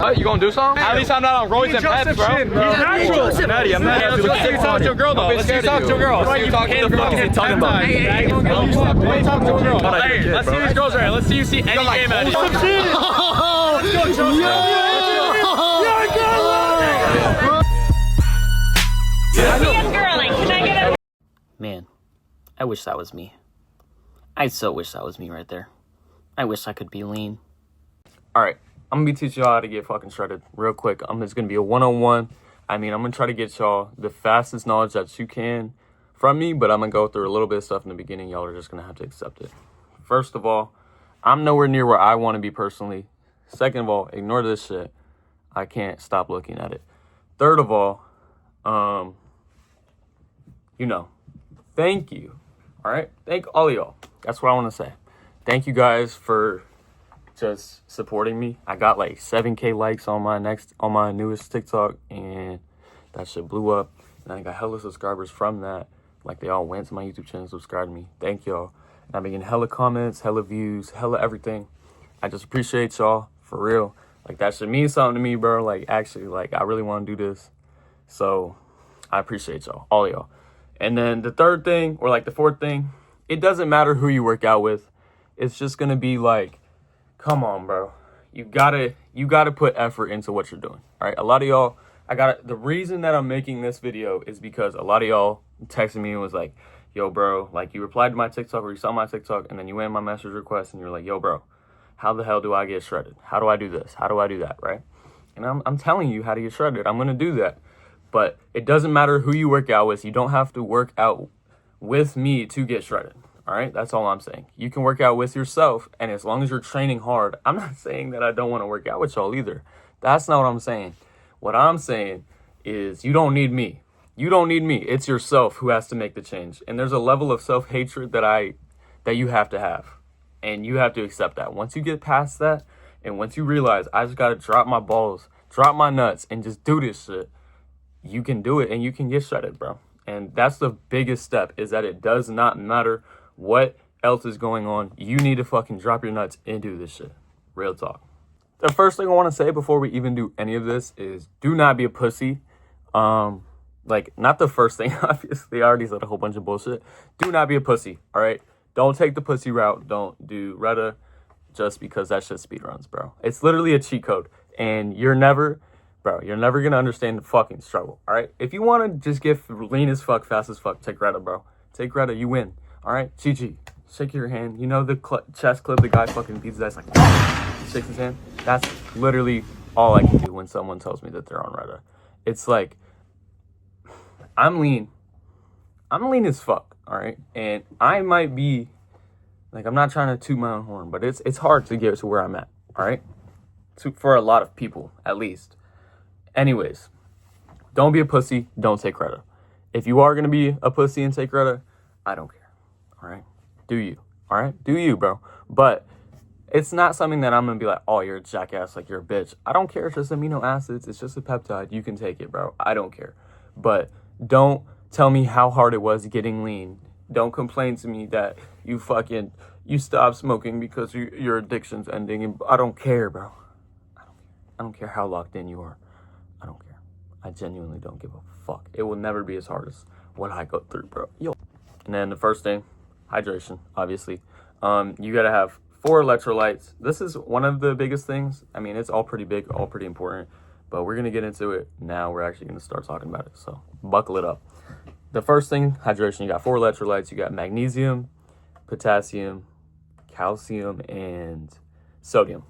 What, you gonna do something? At least I'm not on roids and peps, bro. He's natural. Maddie, I'm not. Let's see you talk to a girl, though. Let's see you talk to a girl. What are you talking to the fuck you talking about? Hey, talk to a girl. Hey, let's see these girls right. Let's see you see any game at it. Let's go, Joseph. Man, I wish that was me. I so wish that was me right there. I wish I could be lean. Alright, I'm gonna be teaching y'all how to get fucking shredded real quick. It's gonna be a one-on-one. I'm gonna try to get y'all the fastest knowledge that you can from me, but I'm gonna go through a little bit of stuff in the beginning. Y'all are just gonna have to accept it. First of all, I'm nowhere near where I want to be personally. Second of all, ignore this shit. I can't stop looking at it. Third of all, thank you. All right, thank all of y'all. That's what I want to say. Thank you guys for just supporting me. I got like 7K likes on my newest TikTok, and that shit blew up. And I got hella subscribers from that. Like, they all went to my YouTube channel and subscribed to me. Thank y'all. And I've been getting hella comments, hella views, hella everything. I just appreciate y'all, for real. Like, that should mean something to me, bro. Like, actually, like, I really want to do this. So I appreciate y'all, all y'all. And then the third thing, or like the fourth thing, it doesn't matter who you work out with. It's just gonna be like, come on, bro. You gotta put effort into what you're doing. All right. A lot of y'all, the reason that I'm making this video is because a lot of y'all texted me and was like, yo, bro, like, you replied to my TikTok or you saw my TikTok and then you went in my message request and you're like, yo, bro, how the hell do I get shredded? How do I do this? How do I do that? Right. And I'm telling you how to get shredded. I'm gonna do that. But it doesn't matter who you work out with. You don't have to work out with me to get shredded. All right, that's all I'm saying. You can work out with yourself, and as long as you're training hard, I'm not saying that I don't want to work out with y'all either. That's not what I'm saying. What I'm saying is you don't need me. You don't need me. It's yourself who has to make the change. And there's a level of self-hatred that you have to have, and you have to accept that. Once you get past that, and once you realize I just got to drop my balls, drop my nuts, and just do this shit, you can do it and you can get shredded, bro. And that's the biggest step, is that it does not matter what else is going on. You need to fucking drop your nuts and do this shit. Real talk. The first thing I want to say before we even do any of this is do not be a pussy. Like, not the first thing, obviously. I already said a whole bunch of bullshit. Do not be a pussy, all right? Don't take the pussy route. Don't do Retta just because that shit speedruns, bro. It's literally a cheat code. And you're never going to understand the fucking struggle, all right? If you want to just get lean as fuck, fast as fuck, take Retta, bro. Take Retta, you win, all right? GG. Shake your hand. You know the chest clip, the guy fucking beats that's like, shakes his hand? That's literally all I can do when someone tells me that they're on Retta. It's like, I'm lean. I'm lean as fuck, all right? And I might be, like, I'm not trying to toot my own horn, but it's hard to get to where I'm at, all right? For a lot of people, at least. Anyways, don't be a pussy. Don't take Retta. If you are going to be a pussy and take Retta, I don't care. All right? Do you. All right? Do you, bro. But it's not something that I'm going to be like, oh, you're a jackass, like you're a bitch. I don't care. It's just amino acids. It's just a peptide. You can take it, bro. I don't care. But don't tell me how hard it was getting lean. Don't complain to me that you stopped smoking because your addiction's ending. I don't care, bro. I don't care how locked in you are. I don't care. I genuinely don't give a fuck. It will never be as hard as what I go through, bro. Yo. And then the first thing, hydration, obviously. You gotta have 4 electrolytes. This is one of the biggest things. I mean, it's all pretty big, all pretty important, but we're gonna get into it now. We're actually gonna start talking about it, so buckle it up. The first thing, hydration. You got 4 electrolytes. You got magnesium, potassium, calcium, and sodium.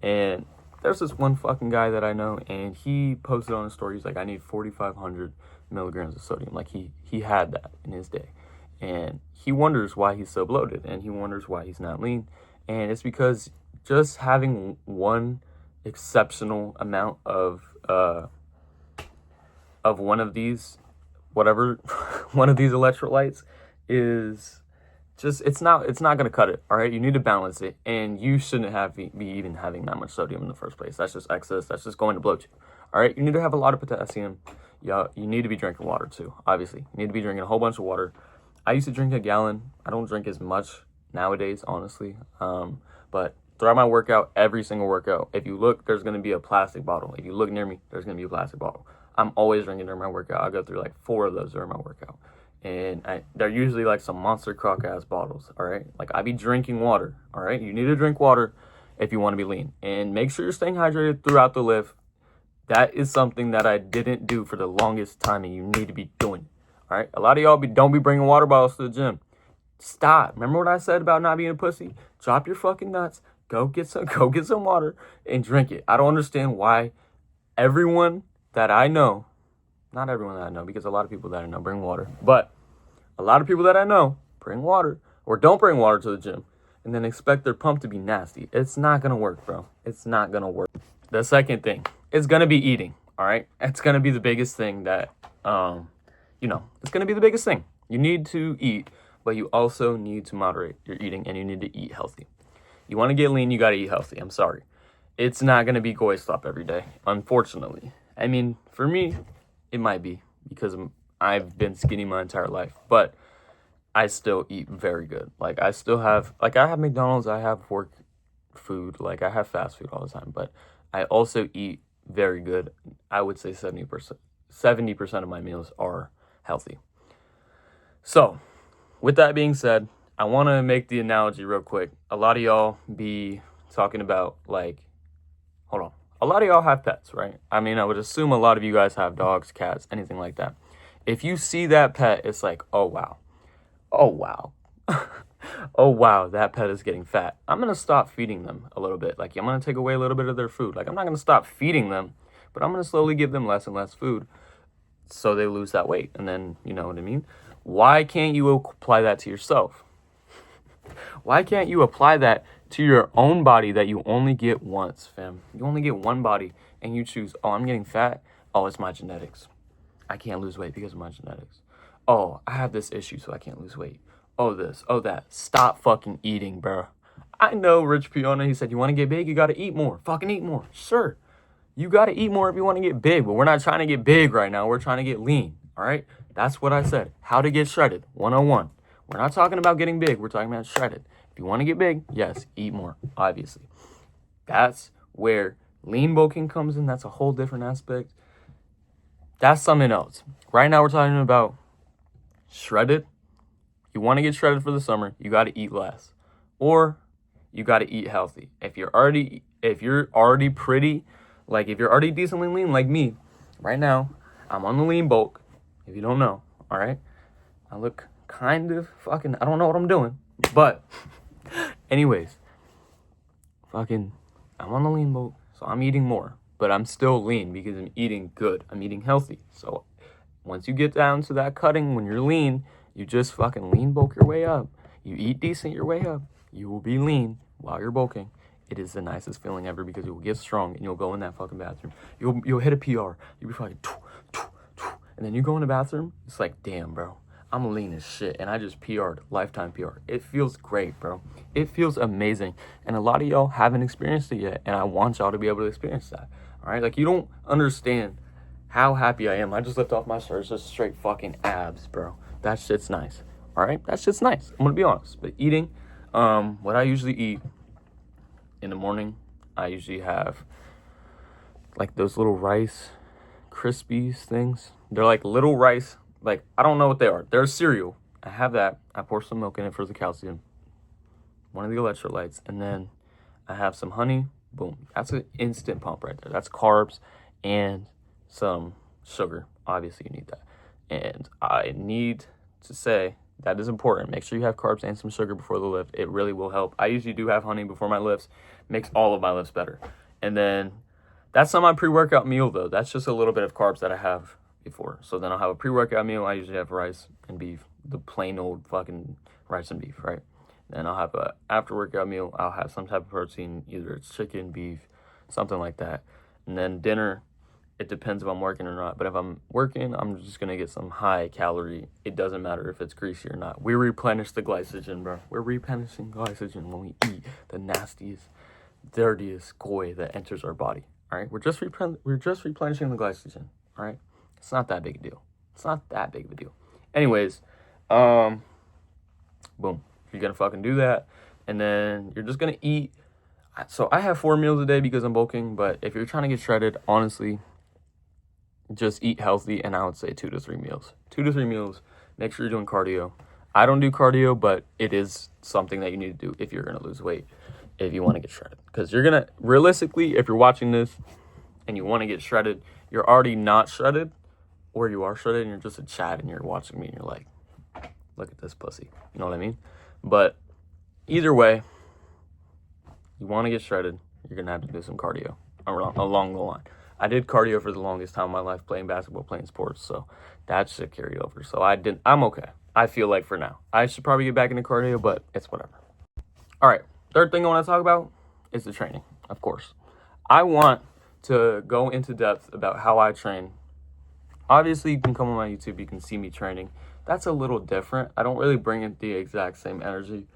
And there's this one fucking guy that I know, and he posted on his story, he's like, I need 4,500 milligrams of sodium. Like, he had that in his day. And he wonders why he's so bloated, and he wonders why he's not lean. And it's because just having one exceptional amount of one of these, whatever, one of these electrolytes is just, it's not going to cut it, all right? You need to balance it, and you shouldn't be even having that much sodium in the first place. That's just excess. That's just going to bloat you, all right? You need to have a lot of potassium. Yeah, you need to be drinking water too, obviously. You need to be drinking a whole bunch of water. I used to drink a gallon. I don't drink as much nowadays, honestly, but throughout my workout, every single workout, if you look, there's going to be a plastic bottle. If you look near me, there's going to be a plastic bottle. I'm always drinking during my workout. I go through like 4 of those during my workout. And they're usually like some monster crock ass bottles, all right? Like I be drinking water, all right? You need to drink water if you want to be lean. And make sure you're staying hydrated throughout the lift. That is something that I didn't do for the longest time, and you need to be doing. All right? A lot of y'all don't be bringing water bottles to the gym. Stop. Remember what I said about not being a pussy? Drop your fucking nuts. Go get some water and drink it. I don't understand why everyone that I know, not everyone that I know, because a lot of people that I know bring water, but a lot of people that I know bring water or don't bring water to the gym and then expect their pump to be nasty. It's not going to work, bro. It's not going to work. The second thing is going to be eating, all right? It's going to be the biggest thing that, it's going to be the biggest thing. You need to eat, but you also need to moderate your eating, and you need to eat healthy. You want to get lean, you got to eat healthy. I'm sorry. It's not going to be Goy Stop every day, unfortunately. I mean, for me, it might be because I've been skinny my entire life, but I still eat very good. Like, I have McDonald's, I have work food, like, I have fast food all the time, but I also eat very good. I would say 70% of my meals are healthy. So, with that being said, I want to make the analogy real quick. A lot of y'all be talking about, like, hold on. A lot of y'all have pets, right? I mean, I would assume a lot of you guys have dogs, cats, anything like that. If you see that pet, it's like, oh, wow. Oh, wow. Oh, wow, that pet is getting fat. I'm going to stop feeding them a little bit. Like, I'm going to take away a little bit of their food. Like, I'm not going to stop feeding them, but I'm going to slowly give them less and less food so they lose that weight. And then, you know what I mean? Why can't you apply that to yourself? Why can't you apply that to your own body that you only get once, fam? You only get one body, and you choose, oh, I'm getting fat. Oh, it's my genetics. I can't lose weight because of my genetics. Oh, I have this issue, so I can't lose weight. Oh, this, oh, that. Stop fucking eating, bro. I know Rich Piona, he said, you want to get big? You got to eat more. Fucking eat more. Sure. You got to eat more if you want to get big, but we're not trying to get big right now. We're trying to get lean, all right? That's what I said. How to get shredded, 101. We're not talking about getting big. We're talking about shredded. If you want to get big, yes, eat more, obviously. That's where lean bulking comes in. That's a whole different aspect. That's something else. Right now, we're talking about shredded. You want to get shredded for the summer, you got to eat less. Or you got to eat healthy. If you're already pretty, like if you're already decently lean like me, right now, I'm on the lean bulk. If you don't know, all right? I look kind of fucking, I don't know what I'm doing. But anyways, fucking, I'm on the lean bulk, so I'm eating more. But I'm still lean because I'm eating good. I'm eating healthy. So once you get down to that cutting, when you're lean, you just fucking lean bulk your way up. You eat decent your way up. You will be lean while you're bulking. It is the nicest feeling ever because you will get strong and you'll go in that fucking bathroom. You'll hit a PR. You'll be fucking, and then you go in the bathroom. It's like, damn, bro, I'm lean as shit. And I just PR'd, lifetime PR. It feels great, bro. It feels amazing. And a lot of y'all haven't experienced it yet. And I want y'all to be able to experience that. All right? Like, you don't understand how happy I am. I just lift off my shirt. It's just straight fucking abs, bro. That shit's nice. All right? That shit's nice. I'm going to be honest. But eating, what I usually eat in the morning, I usually have like those little Rice Krispies things. They're like little rice. Like, I don't know what they are. They're cereal. I have that. I pour some milk in it for the calcium. One of the electrolytes. And then I have some honey. Boom. That's an instant pump right there. That's carbs and some sugar. Obviously, you need that. And I need to say that is important. Make sure you have carbs and some sugar before the lift. It really will help. I usually do have honey before my lifts. Makes all of my lifts better. And then that's not my pre-workout meal, though. That's just a little bit of carbs that I have before. So then I'll have a pre-workout meal. I usually have rice and beef. The plain old fucking rice and beef, right? Then I'll have a after-workout meal. I'll have some type of protein. Either it's chicken, beef, something like that. And then dinner, it depends if I'm working or not. But if I'm working, I'm just going to get some high calorie. It doesn't matter if it's greasy or not. We replenish the glycogen, bro. We're replenishing glycogen when we eat the nastiest, dirtiest goy that enters our body. All right? We're just replenishing the glycogen. All right? It's not that big a deal. It's not that big of a deal. Anyways, boom. You're going to fucking do that. And then you're just going to eat. So I have 4 meals a day because I'm bulking, but if you're trying to get shredded, honestly, just eat healthy, and I would say 2 to 3 meals. 2 to 3 meals. Make sure you're doing cardio. I don't do cardio, but it is something that you need to do if you're going to lose weight, if you want to get shredded. Because you're going to, realistically, if you're watching this and you want to get shredded, you're already not shredded, or you are shredded and you're just a Chad and you're watching me and you're like, look at this pussy. You know what I mean? But either way, you want to get shredded, you're going to have to do some cardio along the line. I did cardio for the longest time of my life, playing basketball, playing sports, so that should carry over. So I'm okay. I feel like for now. I should probably get back into cardio, but it's whatever. All right, third thing I want to talk about is the training, of course. I want to go into depth about how I train. Obviously, you can come on my YouTube, you can see me training. That's a little different. I don't really bring in the exact same energy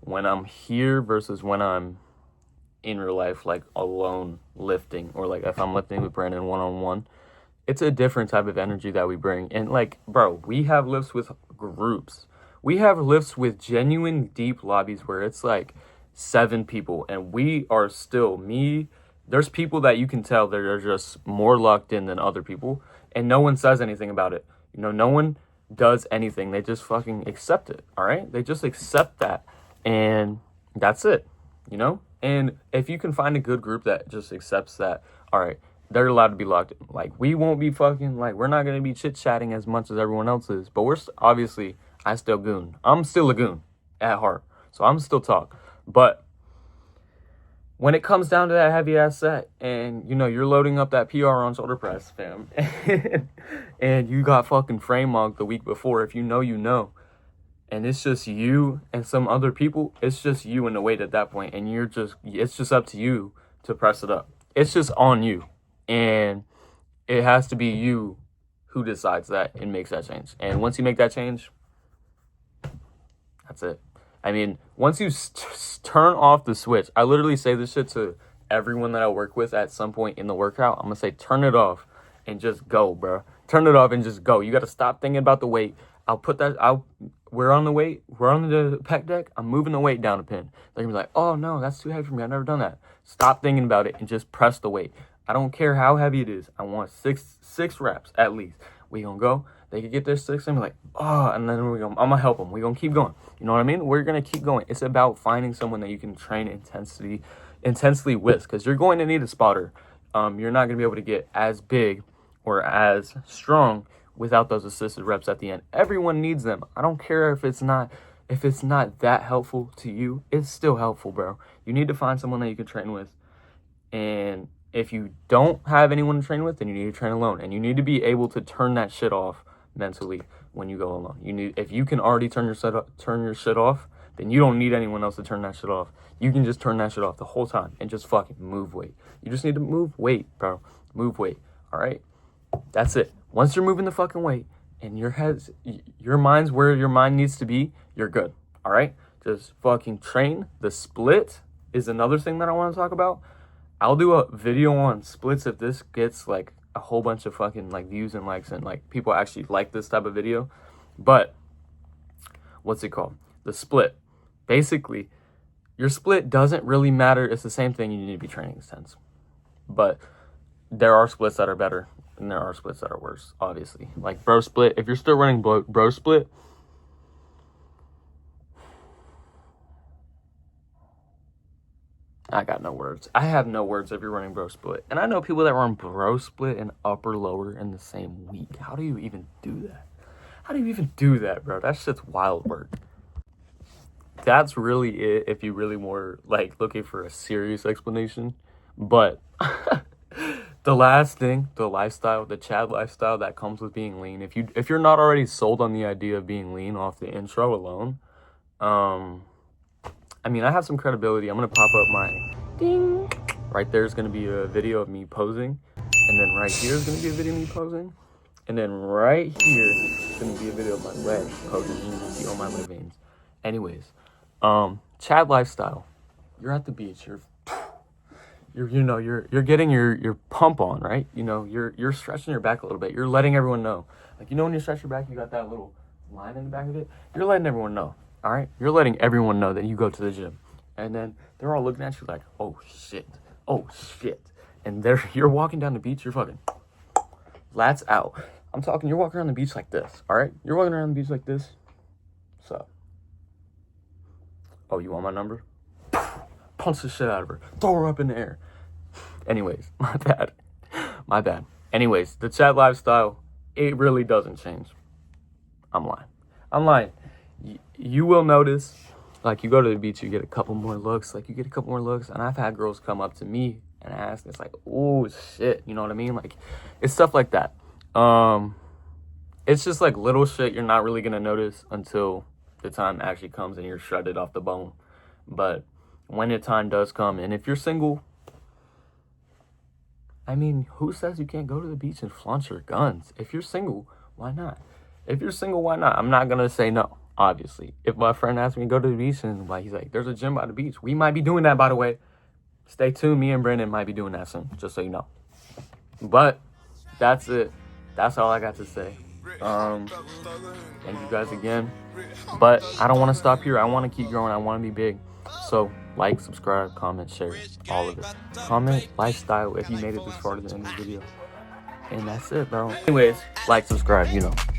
when I'm here versus when I'm in real life, like alone lifting, or like if I'm lifting with Brandon one-on-one. It's a different type of energy that we bring. And like, bro, we have lifts with groups. We have lifts with genuine deep lobbies where it's like 7 people, and we are still me. There's people that you can tell that are just more locked in than other people, and no one says anything about it. You know, no one does anything. They just fucking accept it. All right, they just accept that, and that's it. You know. And if you can find a good group that just accepts that, all right, they're allowed to be locked in. Like, we won't be fucking, like, we're not going to be chit-chatting as much as everyone else is. But we're, obviously, I still goon. I'm still a goon at heart. So I'm still talk. But when it comes down to that heavy-ass set, and, you know, you're loading up that PR on shoulder press, fam, and you got fucking frame mogged the week before, if you know, you know. And it's just you and some other people. It's just you and the weight at that point, and it's just up to you to press it up. It's just on you, and it has to be you who decides that and makes that change. And once you make that change, that's it. I mean, once you turn off the switch, I literally say this shit to everyone that I work with at some point in the workout. I'm gonna say, turn it off and just go, bro. Turn it off and just go. You got to stop thinking about the weight. We're on the weight. We're on the pec deck. I'm moving the weight down a pin. They're going to be like, oh, no, that's too heavy for me. I've never done that. Stop thinking about it and just press the weight. I don't care how heavy it is. I want six reps at least. We going to go. They can get their 6 and be like, oh, and then I'm going to help them. We're going to keep going. You know what I mean? We're going to keep going. It's about finding someone that you can train intensely with, because you're going to need a spotter. You're not going to be able to get as big or as strong without those assisted reps at the end. Everyone needs them. I don't care if it's not that helpful to you. It's still helpful, bro. You need to find someone that you can train with. And if you don't have anyone to train with, then you need to train alone. And you need to be able to turn that shit off mentally when you go alone. If you can already turn your shit off, then you don't need anyone else to turn that shit off. You can just turn that shit off the whole time and just fucking move weight. You just need to move weight, bro. Move weight. All right? That's it. Once you're moving the fucking weight and your mind's where your mind needs to be, you're good. All right? Just fucking train. The split is another thing that I want to talk about. I'll do a video on splits if this gets like a whole bunch of fucking like views and likes, and like people actually like this type of video. But what's it called? The split. Basically, your split doesn't really matter. It's the same thing. You need to be training intense. But there are splits that are better, and there are splits that are worse, obviously. Like bro split. If you're still running bro split, I got no words. I have no words if you're running bro split. And I know people that run bro split and upper lower in the same week. How do you even do that? How do you even do that, bro? That shit's wild work. That's really it if you really were like looking for a serious explanation. But the last thing, the lifestyle, the Chad lifestyle that comes with being lean. If you're not already sold on the idea of being lean off the intro alone, I mean, I have some credibility. I'm going to pop up my ding. Right there is going to be a video of me posing. And then right here is going to be a video of me posing. And then right here is going to be a video of my leg posing. You can see all my leg veins. Anyways, Chad lifestyle. You're at the beach. You're getting your pump on, right? You know, you're stretching your back a little bit. You're letting everyone know. Like, you know, when you stretch your back, you got that little line in the back of it. You're letting everyone know. All right, you're letting everyone know that you go to the gym. And then they're all looking at you like, oh shit, and you're walking down the beach, you're fucking lats out. I'm talking, you're walking around the beach like this, all right? You're walking around the beach like this. So, oh, you want my number? Punch the shit out of her, throw her up in the air. Anyways, my bad. Anyways, the chat lifestyle, it really doesn't change. I'm lying. You will notice, like, you go to the beach, you get a couple more looks, and I've had girls come up to me and ask, it's like, oh shit, you know what I mean? Like, it's stuff like that. It's just like little shit you're not really gonna notice until the time actually comes and you're shredded off the bone. But when the time does come, and if you're single, I mean, who says you can't go to the beach and flaunt your guns? If you're single, why not? I'm not gonna say no, obviously. If my friend asks me to go to the beach and like he's like, there's a gym by the beach, we might be doing that, by the way. Stay tuned, me and Brandon might be doing that soon, just so you know. But that's it. That's all I got to say. Thank you guys again. But I don't want to stop here. I want to keep growing. I want to be big. So like, subscribe, comment, share, all of it. Comment lifestyle if you made it this far to the end of the video. And that's it, bro. Anyways, like, subscribe, you know.